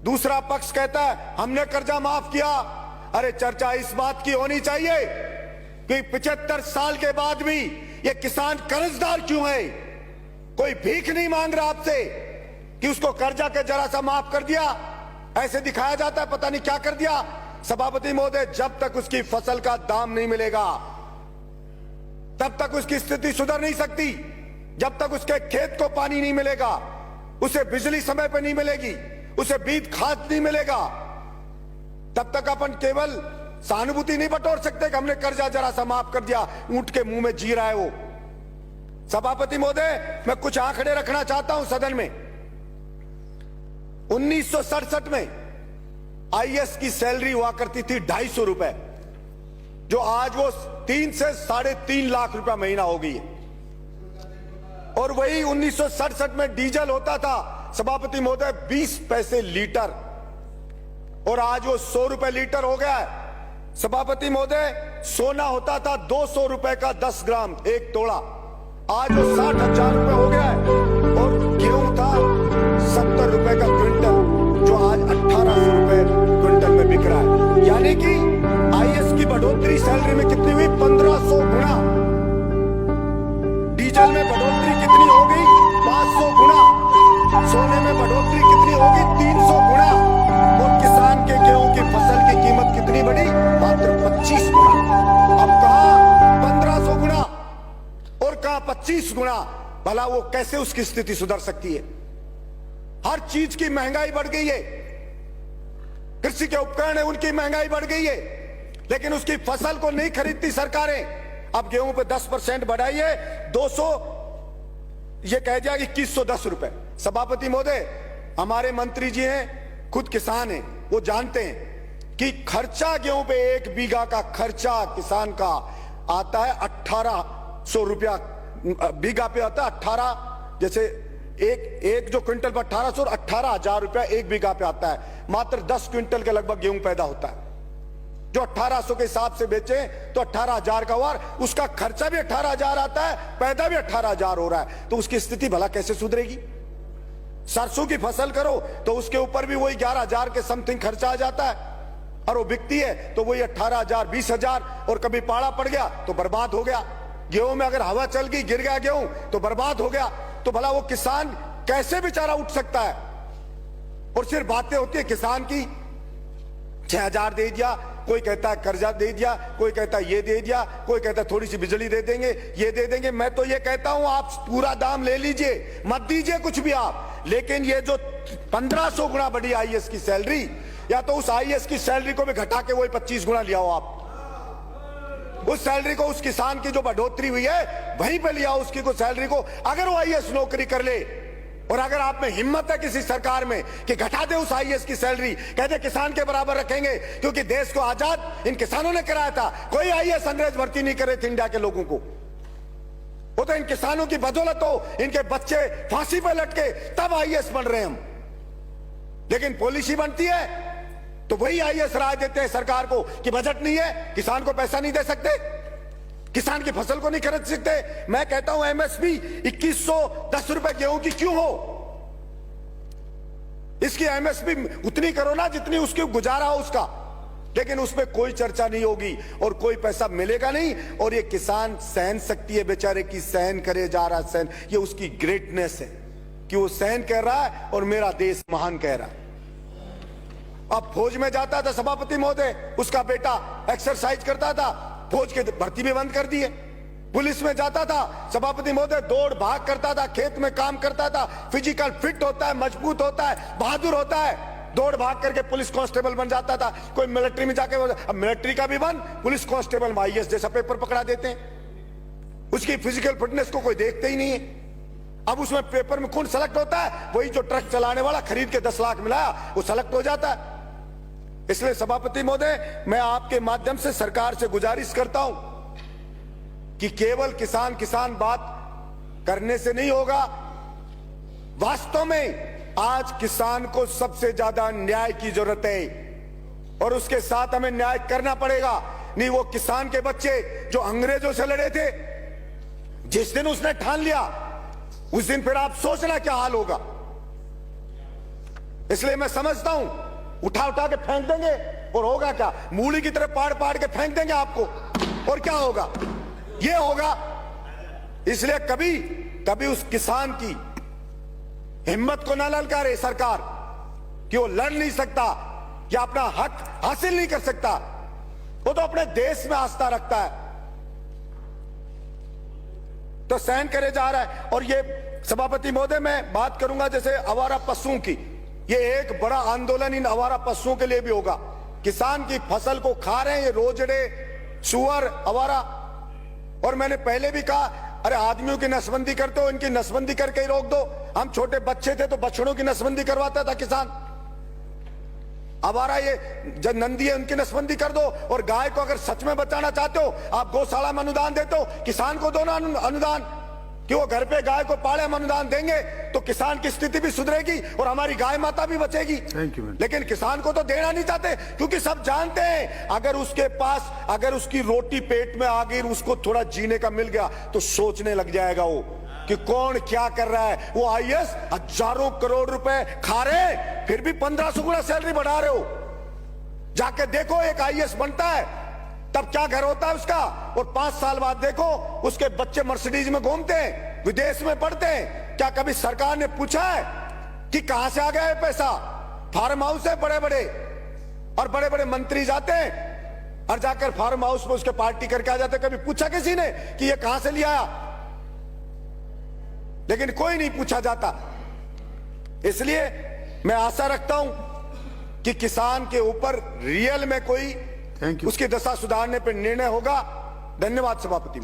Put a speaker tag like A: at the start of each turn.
A: दूसरा पक्ष कहता है हमने कर्जा माफ किया। अरे चर्चा इस बात की होनी चाहिए कि 75 साल के बाद भी ये किसान कर्जदार क्यों है। कोई भीख नहीं मांग रहा आपसे कि उसको कर्जा के जरा सा माफ कर दिया, ऐसे दिखाया जाता है पता नहीं क्या कर दिया। सभापति महोदय, जब तक उसकी फसल का दाम नहीं मिलेगा तब तक उसकी स्थिति सुधर नहीं सकती। जब तक उसके खेत को पानी नहीं मिलेगा, उसे बिजली समय पर नहीं मिलेगी, उसे बीज खाद नहीं मिलेगा, तब तक अपन केवल सहानुभूति नहीं बटोर सकते कि हमने कर्जा जरा सा माफ कर दिया, ऊंट के मुंह में जी रहा है वो। सभापति महोदय, मैं कुछ आंकड़े रखना चाहता हूं सदन में। 1967 में आईएएस की सैलरी हुआ करती थी 250 रुपए, जो आज वो 3 से 3.5 लाख रुपया महीना हो गई है। और वही 1967 में डीजल होता था सभापति महोदय 20 पैसे लीटर, और आज वो 100 रुपए लीटर हो गया है। सभापति महोदय, सोना होता था 200 रुपए का 10 ग्राम 1 तोला, आज वो 60,000 रुपए हो गया है। और गेहूं था 70 रुपए का क्विंटल, जो आज 1800 रुपए क्विंटल में बिक रहा है। यानी कि आईएएस की बढ़ोतरी सैलरी में कितनी हुई? 1500 गुना। डीजल में बढ़ोतरी कितनी हो गई? 500 गुना। सोने में बढ़ोतरी कितनी होगी? 300 गुना। और किसान के गेहूं की फसल की कीमत कितनी बढ़ी? मात्र 25 गुना। अब कहा 1500 गुना और कहा 25 गुना। भला वो कैसे उसकी स्थिति सुधर सकती है? हर चीज की महंगाई बढ़ गई है, कृषि के उपकरण है उनकी महंगाई बढ़ गई है, लेकिन उसकी फसल को नहीं खरीदती सरकारें। अब गेहूं पे 10% बढ़ाइए, 200 ये कह दिया 2110 रुपए। सभापति महोदय, हमारे मंत्री जी हैं, खुद किसान हैं, वो जानते हैं कि खर्चा गेहूं पे 1 बीघा का खर्चा किसान का आता है 1800 रुपया बीघा पे आता है। 18 जैसे एक जो क्विंटल पर 1800 और 18,000 रुपया 1 बीघा पे आता है। मात्र 10 क्विंटल के लगभग गेहूं पैदा होता है। जो 1800 के हिसाब से बेचे तो 18,000 का हुआ, उसका खर्चा भी 18,000 आता है, पैदा भी 18,000 हो रहा है, तो उसकी स्थिति भला कैसे सुधरेगी? सरसों की फसल करो तो उसके ऊपर भी वही 11,000 के समथिंग खर्चा आ जाता है, और वो बिकती है तो वही 18,000 20,000, और कभी पाड़ा पड़ गया तो बर्बाद हो गया। गेहूं में अगर हवा चल गई, गिर गया गेहूं तो बर्बाद हो गया। तो भला वो किसान कैसे बेचारा उठ सकता है? और सिर्फ बातें होती है किसान की, 6,000 दे दिया, कोई कहता है कर्जा दे दिया, कोई कहता है ये दे दिया, कोई कहता है थोड़ी सी बिजली दे देंगे, ये दे देंगे। मैं तो ये कहता हूं आप पूरा दाम ले लीजिए, मत दीजिए कुछ भी आप, लेकिन ये जो 1500 गुना बढ़ी आईएएस की सैलरी, या तो उस आईएएस की सैलरी को भी घटा के वही 25 गुना लिया हो आप। उस सैलरी को, उस किसान की जो बढ़ोतरी हुई है वहीं पे लिया उसकी को सैलरी को। अगर वो आईएएस नौकरी कर ले, और अगर आप में हिम्मत है किसी सरकार में कि घटा दे उस आईएएस की सैलरी, कहते किसान के बराबर रखेंगे, क्योंकि देश को आजाद इन किसानों ने कराया था। कोई आईएएस अंग्रेज भर्ती नहीं करे थे इंडिया के लोगों को, वो तो इन किसानों की बदौलत हो, इनके बच्चे फांसी पर लटके तब आईएएस बन रहे हम। लेकिन पॉलिसी बनती है तो वही आईएएस राय देते हैं सरकार को कि बजट नहीं है, किसान को पैसा नहीं दे सकते, किसान की फसल को नहीं खरीद सकते। मैं कहता हूं एमएसपी 2110 रुपए गेहूं की क्यों हो? इसकी एमएसपी उतनी करो ना जितनी उसकी गुजारा हो उसका, लेकिन उसमें कोई चर्चा नहीं होगी और कोई पैसा मिलेगा नहीं। और ये किसान सहन शक्ति है बेचारे की, सहन करे जा रहा सहन, ये उसकी ग्रेटनेस है कि वो सहन कर रहा है और मेरा देश महान कह रहा है। अब फौज में जाता था सभापति महोदय, उसका बेटा एक्सरसाइज करता था, फौज की भर्ती भी बंद कर दी है। पुलिस में जाता था सभापति महोदय, दौड़ भाग करता था, खेत में काम करता था, फिजिकल फिट होता है, मजबूत होता है, बहादुर होता है, दौड़ भाग करके पुलिस कांस्टेबल बन जाता था। कोई मिलिट्री में जाके, अब मिलिट्री का भी बंद, पुलिस कांस्टेबल में आईएएस जैसा पेपर पकड़ा देते हैं। उसकी फिजिकल फिटनेस को कोई देखते ही नहीं है। अब उसमें पेपर में कौन सेलेक्ट होता है? वही जो ट्रक चलाने वाला खरीद के 10 लाख मिलाया वो सेलेक्ट हो जाता है। इसलिए सभापति महोदय, मैं आपके माध्यम से सरकार से गुजारिश करता हूं कि केवल किसान किसान बात करने से नहीं होगा। वास्तव में आज किसान को सबसे ज्यादा न्याय की जरूरत है, और उसके साथ हमें न्याय करना पड़ेगा। नहीं, वो किसान के बच्चे जो अंग्रेजों से लड़े थे, जिस दिन उसने ठान लिया उस दिन फिर आप सोचना क्या हाल होगा। इसलिए मैं समझता हूं उठा उठा के फेंक देंगे और होगा क्या, मूली की तरह पाड़ पाड़ के फेंक देंगे आपको, और क्या होगा, ये होगा। इसलिए कभी कभी उस किसान की हिम्मत को ना ललकारे सरकार कि वो लड़ नहीं सकता या अपना हक हासिल नहीं कर सकता। वो तो अपने देश में आस्था रखता है तो सहन करे जा रहा है। और ये सभापति महोदय, मैं बात करूंगा जैसे आवारा पशुओं की, ये एक बड़ा आंदोलन इन आवारा पशुओं के लिए भी होगा। किसान की फसल को खा रहे हैं ये रोजड़े, सुअर, आवारा। और मैंने पहले भी कहा, अरे आदमियों की नसबंदी करते हो, इनकी नसबंदी करके ही रोक दो। हम छोटे बच्चे थे तो बछड़ों की नसबंदी करवाता था किसान। आवारा ये जब नंदी है उनकी नसबंदी कर दो। और गाय को अगर सच में बचाना चाहते हो, आप गौशाला में अनुदान देते हो, किसान को दो ना अनुदान, कि वो घर पे गाय को पाले। हम अनुदान देंगे तो किसान की स्थिति भी सुधरेगी और हमारी गाय माता भी बचेगी। लेकिन किसान को तो देना नहीं चाहते, क्योंकि सब जानते हैं अगर उसके पास, अगर उसकी रोटी पेट में आ गई, उसको थोड़ा जीने का मिल गया तो सोचने लग जाएगा वो कि कौन क्या कर रहा है। वो आईएएस हजारों करोड़ रुपए खा रहे, फिर भी 1500 गुना सैलरी बढ़ा रहे हो। जाके देखो एक आईएएस बनता है तब क्या घर होता है उसका, और 5 साल बाद देखो उसके बच्चे मर्सिडीज में घूमते हैं, विदेश में पढ़ते हैं। क्या कभी सरकार ने पूछा है कि कहां से आ गया है पैसा? फार्म हाउस है बड़े बड़े, और बड़े बड़े मंत्री जाते हैं और जाकर फार्म हाउस में उसके पार्टी करके आ जाते। कभी पूछा किसी ने कि ये कहां से लिया आया? लेकिन कोई नहीं पूछा जाता। इसलिए मैं आशा रखता हूं कि किसान के ऊपर रियल में कोई उसकी दशा सुधारने पर निर्णय होगा। धन्यवाद सभापति।